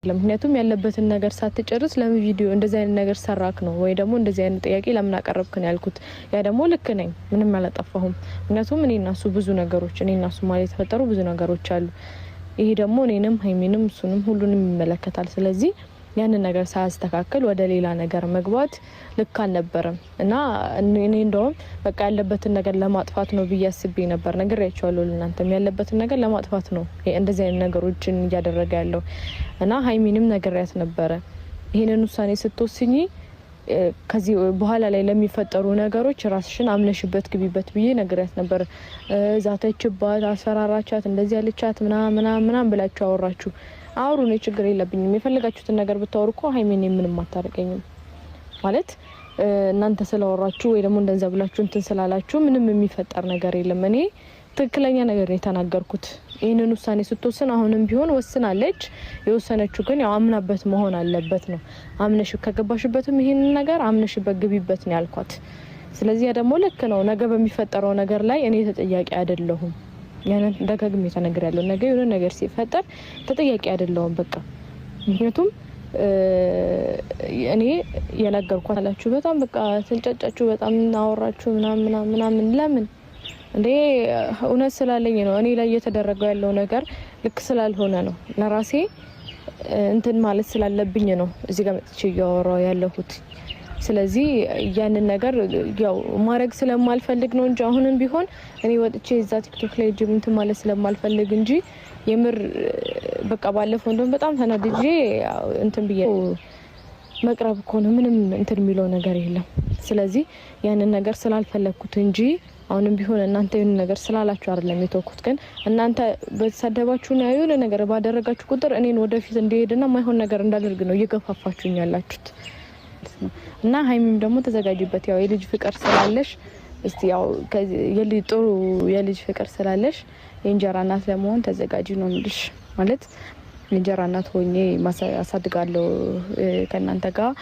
ለምክንያቱም ያለበትን ነገር ሳትጨርስ ለምን ቪዲዮ እንደዚህ አይነት ነገር ሰራክ ነው ወይ ደግሞ እንደዚህ አይነት ጥያቄ ለምን አቀረብክ ነው ያልኩት። ያ ደግሞ ልክ ነኝ፣ ምንም አላጠፋሁም። ምክንያቱም እኔና እሱ ብዙ ነገሮች እኔና እሱ ማለት የተፈጠሩ ብዙ ነገሮች አሉ። ይሄ ደግሞ እኔንም ሀይሚንም እሱንም ሁሉንም ይመለከታል። ስለዚህ ያንን ነገር ሳያስተካክል ወደ ሌላ ነገር መግባት ልክ አልነበረም እና እኔ እንደውም በቃ ያለበትን ነገር ለማጥፋት ነው ብዬ አስቤ ነበር። ነግሬያቸዋለሁ ለእናንተም ያለበትን ነገር ለማጥፋት ነው እንደዚህ አይነት ነገሮችን እያደረገ ያለው እና ሀይሚንም ነግሬያት ነበረ። ይሄንን ውሳኔ ስትወስኚ ከዚህ በኋላ ላይ ለሚፈጠሩ ነገሮች ራስሽን አምነሽበት ግቢበት ብዬ ነግሬያት ነበር። ዛተችባት፣ አስፈራራቻት፣ እንደዚህ ያለቻት ምናምን ብላችሁ አወራችሁ። አውሩ፣ ነው ችግር የለብኝም። የፈለጋችሁትን ነገር ብታወሩ እኮ ሀይሚን ምንም አታርቀኝም ማለት እናንተ ስለወራችሁ ወይ ደግሞ እንደዛ ብላችሁ እንትን ስላላችሁ ምንም የሚፈጠር ነገር የለም። እኔ ትክክለኛ ነገር የተናገርኩት ይሄንን ውሳኔ ስትወስን አሁንም ቢሆን ወስናለች። የወሰነችው ግን ያው አምናበት መሆን አለበት ነው። አምነሽ ከገባሽበትም ይሄንን ነገር አምነሽበት ግቢበት ነው ያልኳት። ስለዚህ ያ ደግሞ ልክ ነው። ነገ በሚፈጠረው ነገር ላይ እኔ ተጠያቂ አይደለሁም። ያንን ደጋግሜ ተነግሬያለሁ። ነገ የሆነ ነገር ሲፈጠር ተጠያቂ አይደለሁም በቃ። ምክንያቱም እኔ የነገርኳት አላችሁ በጣም በቃ ተንጫጫችሁ፣ በጣም አወራችሁ ምናምን ለምን እንዴ? እውነት ስላለኝ ነው። እኔ ላይ እየተደረገው ያለው ነገር ልክ ስላልሆነ ነው። ለራሴ እንትን ማለት ስላለብኝ ነው እዚህ ጋር መጥቼ እያወራሁ ያለሁት። ስለዚህ ያንን ነገር ያው ማድረግ ስለማልፈልግ ነው እንጂ አሁንም ቢሆን እኔ ወጥቼ እዛ ቲክቶክ ላይ ጅምንት ማለት ስለማልፈልግ እንጂ የምር በቃ ባለፈው እንደውም በጣም ተናድጄ እንትን ብዬ መቅረብ እኮ ነው። ምንም እንትን የሚለው ነገር የለም። ስለዚህ ያንን ነገር ስላልፈለግኩት እንጂ አሁንም ቢሆን እናንተ የሆነ ነገር ስላላችሁ አይደለም የተወኩት። ግን እናንተ በተሳደባችሁ ነው የሆነ ነገር ባደረጋችሁ ቁጥር እኔን ወደፊት እንዲሄድና ማይሆን ነገር እንዳደርግ ነው እየገፋፋችሁኝ ያላችሁት እና ሀይሚም ደግሞ ተዘጋጅበት። ያው የልጅ ፍቅር ስላለሽ እስቲ ያው የልጅ ጥሩ የልጅ ፍቅር ስላለሽ የእንጀራ እናት ለመሆን ተዘጋጂ ነው የምልሽ። ማለት የእንጀራ እናት ሆኜ አሳድጋለሁ ከእናንተ ጋር።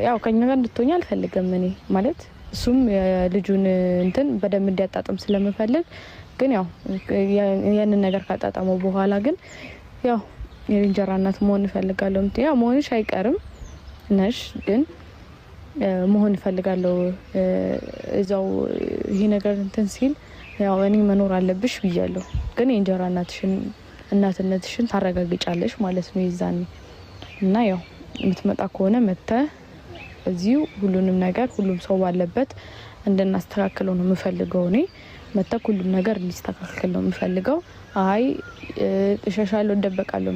ያው ከኛ ጋር እንድትሆኝ አልፈልግም እኔ ማለት እሱም የልጁን እንትን በደንብ እንዲያጣጥም ስለምፈልግ፣ ግን ያው ያንን ነገር ካጣጣመው በኋላ ግን ያው የእንጀራ እናት መሆን እፈልጋለሁ። ያው መሆንሽ አይቀርም ነሽ፣ ግን መሆን እፈልጋለሁ እዛው ይሄ ነገር እንትን ሲል ያው እኔ መኖር አለብሽ ብያለሁ። ግን የእንጀራ እናትነትሽን ታረጋግጫለሽ ማለት ነው ይዛኔ። እና ያው የምትመጣ ከሆነ መተህ እዚሁ ሁሉንም ነገር ሁሉም ሰው ባለበት እንድናስተካክለው ነው የምፈልገው። እኔ መተህ ሁሉም ነገር እንዲስተካከል ነው የምፈልገው። አይ እሸሻለሁ፣ እንደበቃለሁ